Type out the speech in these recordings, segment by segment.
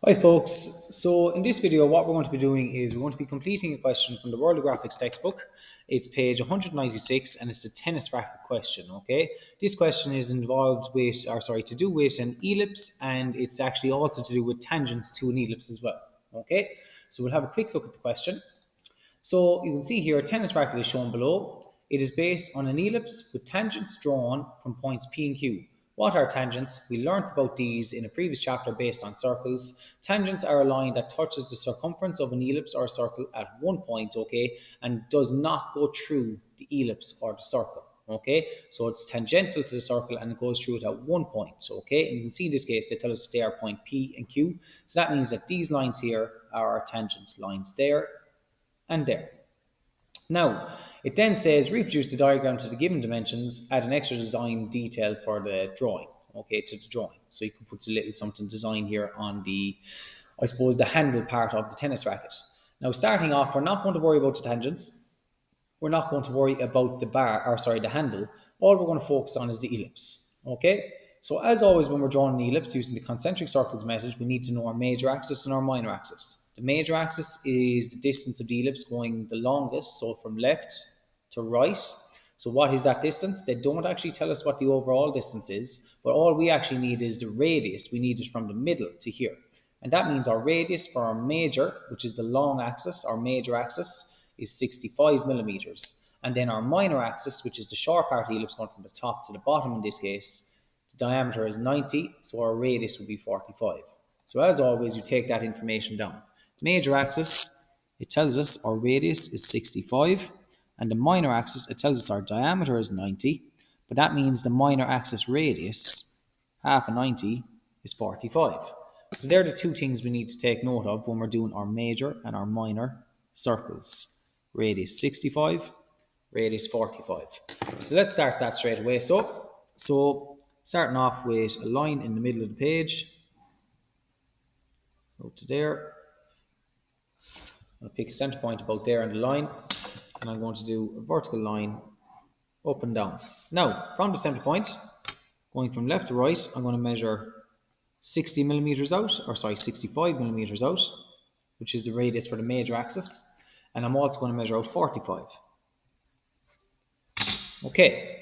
Hi folks, so in this video what we're going to be doing is we're going to be completing a question from the World of Graphics textbook. It's page 196 and it's a tennis racket question, okay? This question is to do with an ellipse, and it's actually also to do with tangents to an ellipse as well, okay? So we'll have a quick look at the question. So you can see here a tennis racket is shown below. It is based on an ellipse with tangents drawn from points P and Q. What are tangents? We learnt about these in a previous chapter based on circles. Tangents are a line that touches the circumference of an ellipse or a circle at one point, okay, and does not go through the ellipse or the circle, okay? So it's tangential to the circle and it goes through it at one point, okay? And you can see in this case they tell us they are point P and Q. So that means that these lines here are our tangent lines there and there. Now, it then says reproduce the diagram to the given dimensions, add an extra design detail for the drawing, okay, to the drawing. So you can put a little something design here on the, I suppose, the handle part of the tennis racket. Now, starting off, we're not going to worry about the tangents. We're not going to worry about the handle. All we're going to focus on is the ellipse, okay? So as always, when we're drawing an ellipse using the concentric circles method, we need to know our major axis and our minor axis. The major axis is the distance of the ellipse going the longest, so from left to right. So what is that distance? They don't actually tell us what the overall distance is, but all we actually need is the radius. We need it from the middle to here. And that means our radius for our major, which is the long axis, our major axis, is 65 millimeters. And then our minor axis, which is the short part of the ellipse going from the top to the bottom in this case, the diameter is 90, so our radius would be 45. So as always, you take that information down. The major axis, it tells us our radius is 65, and the minor axis, it tells us our diameter is 90, but that means the minor axis radius, half of 90, is 45. So they're the two things we need to take note of when we're doing our major and our minor circles. Radius 65, radius 45. So let's start that straight away. So starting off with a line in the middle of the page, go to there. I'll pick a center point about there on the line, and I'm going to do a vertical line up and down. Now, from the center point, going from left to right, I'm going to measure 65 millimeters out, which is the radius for the major axis, and I'm also going to measure out 45. Okay.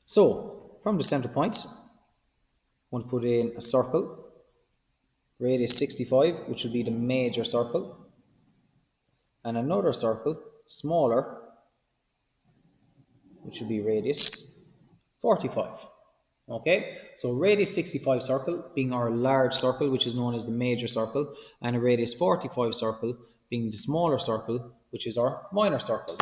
So, from the center point, I'm going to put in a circle, radius 65, which will be the major circle, and another circle, smaller, which will be radius 45. Okay, so radius 65 circle being our large circle, which is known as the major circle, and a radius 45 circle being the smaller circle, which is our minor circle.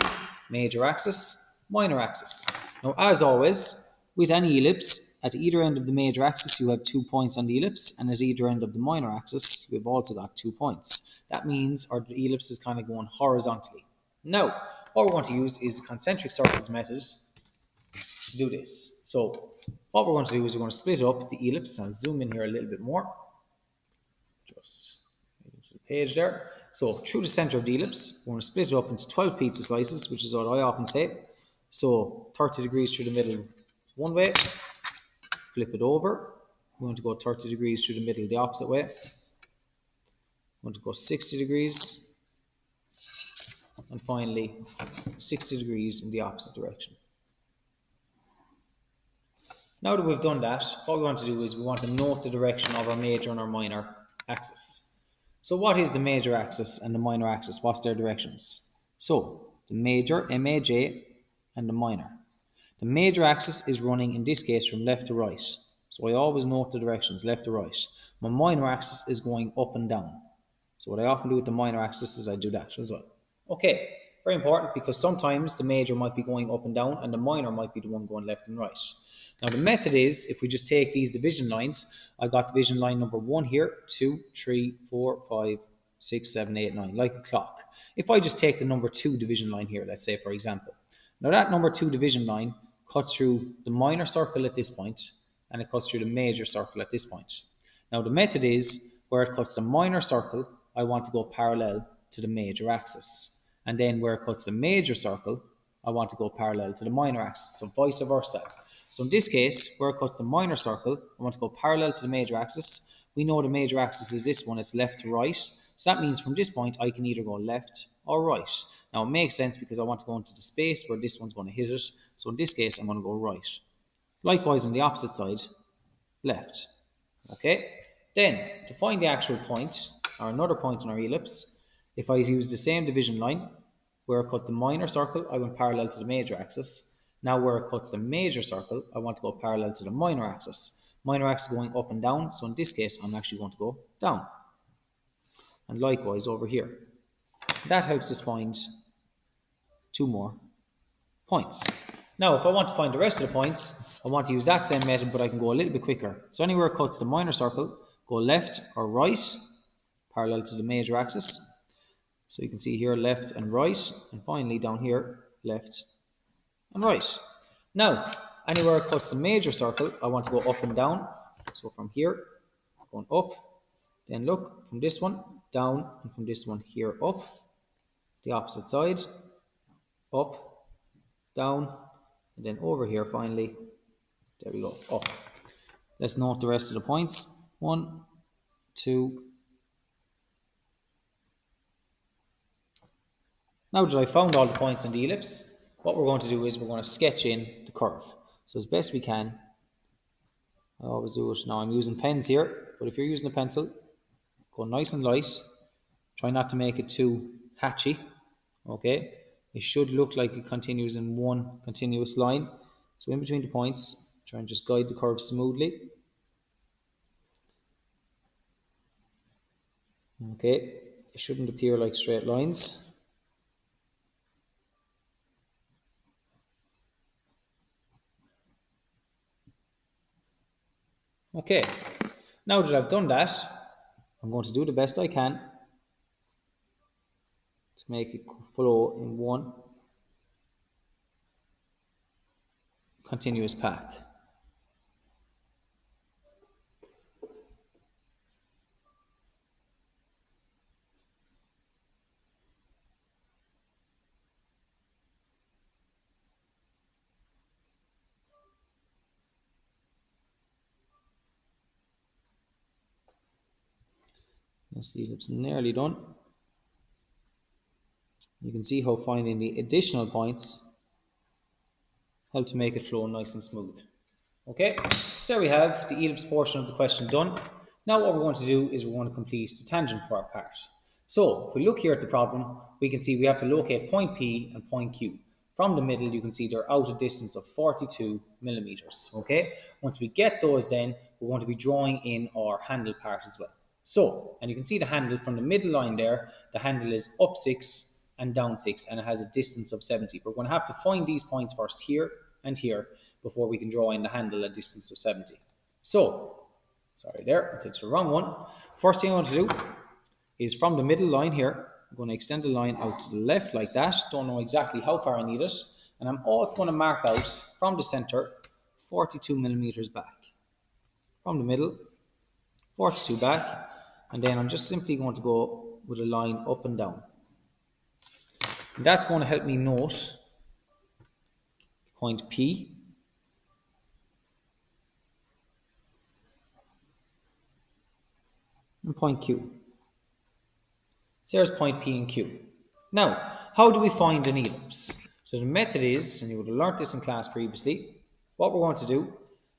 Major axis, minor axis. Now, as always, with any ellipse, at either end of the major axis, you have 2 points on the ellipse, and at either end of the minor axis, we've also got 2 points. That means our ellipse is kind of going horizontally. Now, what we're going to use is the concentric circles method to do this. So, what we're going to do is we're going to split up the ellipse. I'll zoom in here a little bit more. Just into the page there. So, through the center of the ellipse, we're going to split it up into 12 pizza slices, which is what I often say. So, 30 degrees through the middle one way, flip it over. We're going to go 30 degrees through the middle the opposite way. We're going to go 60 degrees, and finally 60 degrees in the opposite direction. Now that we've done that, what we want to do is we want to note the direction of our major and our minor axis. So what is the major axis and the minor axis? What's their directions? So the major, MAJ, and the minor. The major axis is running, in this case, from left to right. So I always note the directions, left to right. My minor axis is going up and down. So what I often do with the minor axis is I do that as well. Okay, very important, because sometimes the major might be going up and down and the minor might be the one going left and right. Now the method is, if we just take these division lines, I got division line number 1 here, 2, 3, 4, 5, 6, 7, 8, 9, like a clock. If I just take the number 2 division line here, let's say for example. Now that number 2 division line cuts through the minor circle at this point, and it cuts through the major circle at this point. Now the method is, where it cuts the minor circle, I want to go parallel to the major axis. And then where it cuts the major circle, I want to go parallel to the minor axis, so vice versa. So in this case, where it cuts the minor circle, I want to go parallel to the major axis. We know the major axis is this one, it's left to right. So that means from this point, I can either go left or right. Now it makes sense because I want to go into the space where this one's going to hit it. So in this case, I'm going to go right. Likewise on the opposite side, left. Okay? Then, to find the actual point, or another point on our ellipse, if I use the same division line, where it cut the minor circle, I went parallel to the major axis. Now where it cuts the major circle, I want to go parallel to the minor axis. Minor axis going up and down, so in this case, I'm actually going to go down. And likewise over here. That helps us find two more points. Now, if I want to find the rest of the points, I want to use that same method, but I can go a little bit quicker. So anywhere it cuts the minor circle, go left or right, parallel to the major axis. So you can see here left and right, and finally down here, left and right. Now, anywhere it cuts the major circle, I want to go up and down. So from here, going up, then look, from this one, down, and from this one here, up. The opposite side, up, down, and then over here finally, there we go, up. Let's note the rest of the points. 1, 2. Now that I've found all the points on the ellipse, what we're going to do is we're going to sketch in the curve. So as best we can, I always do it. Now I'm using pens here, but if you're using a pencil, go nice and light. Try not to make it too hatchy. Okay, it should look like it continues in one continuous line. So in between the points, try and just guide the curve smoothly. Okay, it shouldn't appear like straight lines. Okay, now that I've done that, I'm going to do the best I can to make it flow in one continuous path. That's the ellipse nearly done. You can see how finding the additional points help to make it flow nice and smooth. Okay, so there we have the ellipse portion of the question done. Now what we're going to do is we're going to complete the tangent part. So if we look here at the problem, we can see we have to locate point P and point Q. From the middle, you can see they're out a distance of 42 millimeters. Okay, once we get those, then we're going to be drawing in our handle part as well. So, and you can see the handle from the middle line there, the handle is up 6 and down 6, and it has a distance of 70. We're going to have to find these points first here and here before we can draw in the handle at a distance of 70. So, sorry there, I took the wrong one. First thing I want to do is from the middle line here, I'm going to extend the line out to the left like that. Don't know exactly how far I need it. And I'm also going to mark out from the center 42 millimeters back. From the middle, 42 back. And then I'm just simply going to go with a line up and down. And that's going to help me note point P and point Q. So there's point P and Q. Now, how do we find an ellipse? So the method is, and you would have learnt this in class previously, what we're going to do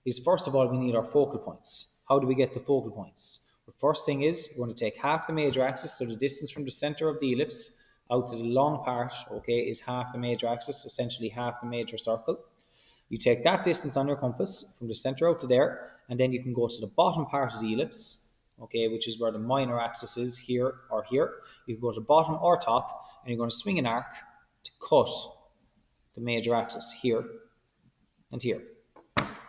is first of all we need our focal points. How do we get the focal points? The first thing is we're going to take half the major axis, so the distance from the center of the ellipse out to the long part, okay, is half the major axis, essentially half the major circle. You take that distance on your compass from the center out to there, and then you can go to the bottom part of the ellipse, okay, which is where the minor axis is, here or here. You can go to the bottom or top, and you're going to swing an arc to cut the major axis here and here.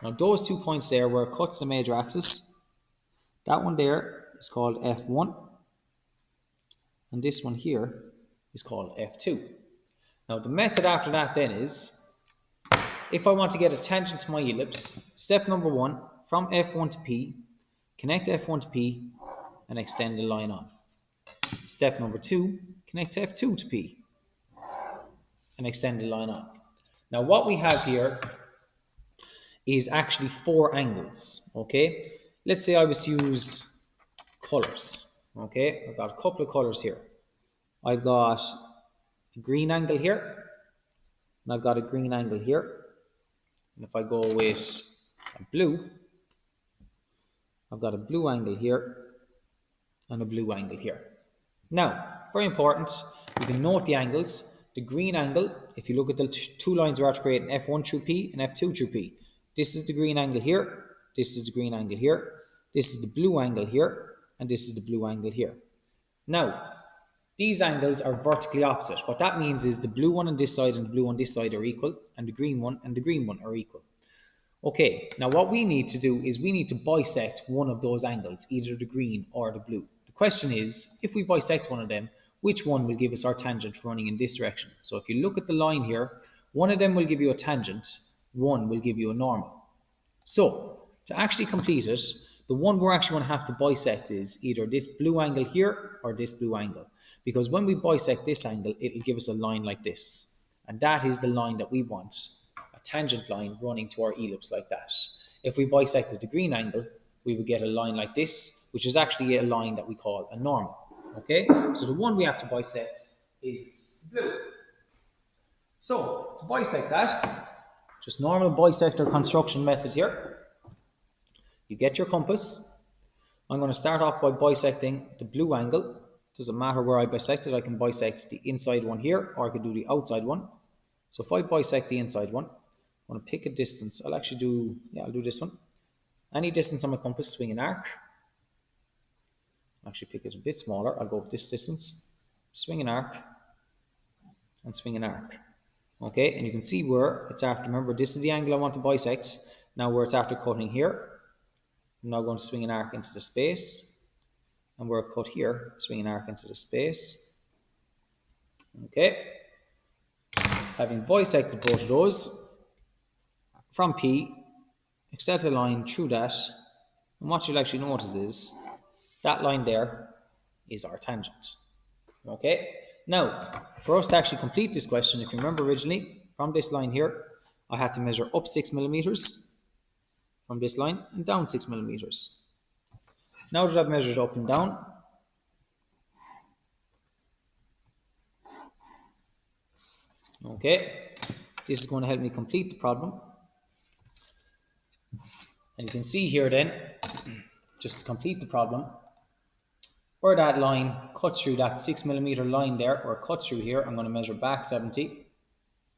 Now those 2 points there where it cuts the major axis, that one there is called F1, and this one here is called F2. Now the method after that then is, if I want to get a tangent to my ellipse, step number 1, from F1 to P, connect F1 to P and extend the line on. Step number 2, connect F2 to P and extend the line on. Now what we have here is actually 4 angles, okay? Let's say I was to use colors, okay? I've got a couple of colors here. I've got a green angle here, and I've got a green angle here. And if I go with a blue, I've got a blue angle here and a blue angle here. Now, very important, you can note the angles. The green angle, if you look at the two lines we're after creating, F1 through P and F2 through P. This is the green angle here, this is the green angle here, this is the blue angle here, and this is the blue angle here. Now, these angles are vertically opposite. What that means is the blue one on this side and the blue on this side are equal, and the green one and the green one are equal. Okay, now what we need to do is we need to bisect one of those angles, either the green or the blue. The question is, if we bisect one of them, which one will give us our tangent running in this direction? So if you look at the line here, one of them will give you a tangent, one will give you a normal. So to actually complete it, the one we're actually going to have to bisect is either this blue angle here or this blue angle. Because when we bisect this angle, it'll give us a line like this. And that is the line that we want, a tangent line running to our ellipse like that. If we bisected the green angle, we would get a line like this, which is actually a line that we call a normal. Okay, so the one we have to bisect is blue. So to bisect that, just normal bisector construction method here. You get your compass. I'm going to start off by bisecting the blue angle. Doesn't matter where I bisect it, I can bisect the inside one here, or I could do the outside one. So if I bisect the inside one, I'm going to pick a distance. I'll do this one. Any distance on my compass, swing an arc. I'll actually pick it a bit smaller. I'll go with this distance, swing an arc, and swing an arc. Okay, and you can see where it's after. Remember, this is the angle I want to bisect. Now where it's after cutting here, I'm now going to swing an arc into the space. And where it cut here, swing an arc into the space. Okay. Having bisected both of those, from P, extend a line through that. And what you'll actually notice is that line there is our tangent. Okay. Now, for us to actually complete this question, if you remember originally, from this line here, I had to measure up 6 millimeters from this line and down 6 millimeters. Now that I've measured up and down, okay, this is going to help me complete the problem. And you can see here then, just to complete the problem, where that line cuts through that 6 millimeter line there, or cuts through here, I'm going to measure back 70,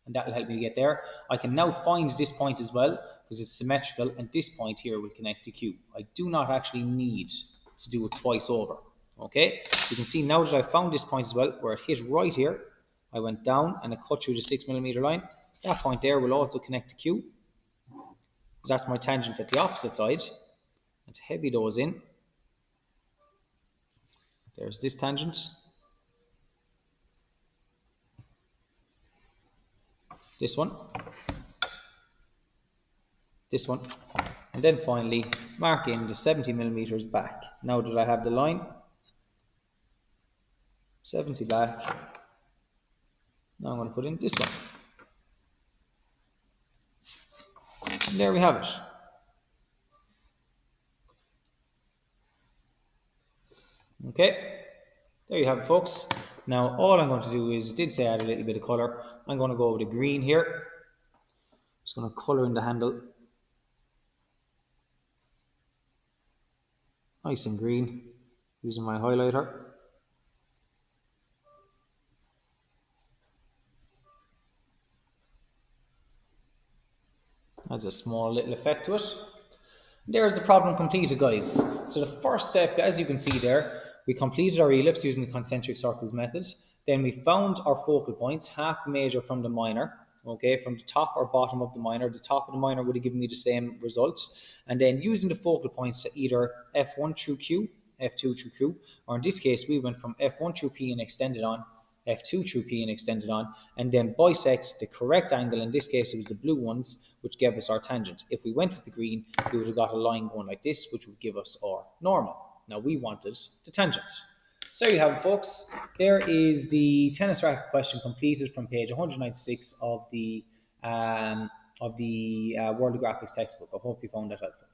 and that will help me get there. I can now find this point as well, because it's symmetrical, and this point here will connect to Q. I do not actually need to do it twice over. Okay, so you can see now that I've found this point as well, where it hit right here, I went down and it cut through the 6 millimeter line. That point there will also connect to Q, because that's my tangent at the opposite side. And to heavy those in, there's this tangent, this one, and then finally marking the 70 millimeters back. Now that I have the line 70 back, now I'm going to put in this one. And there we have it. Okay, there you have it, folks. Now all I'm going to do is, I did say add a little bit of colour. I'm going to go with the green here. Just going to colour in the handle. Nice and green, using my highlighter. Adds a small little effect to it. There's the problem completed, guys. So the first step, as you can see there, we completed our ellipse using the concentric circles method. Then we found our focal points, half the major from the minor. Okay, from the top or bottom of the minor. The top of the minor would have given me the same results. And then using the focal points to either F1 through Q, F2 through Q, or in this case we went from F1 through P and extended on, F2 through P and extended on, and then bisect the correct angle. In this case it was the blue ones, which gave us our tangent. If we went with the green, we would have got a line going like this, which would give us our normal. Now we wanted the tangent. So there you have it, folks. There is the tennis racket question completed from page 196 of of the World of Graphics textbook. I hope you found that helpful.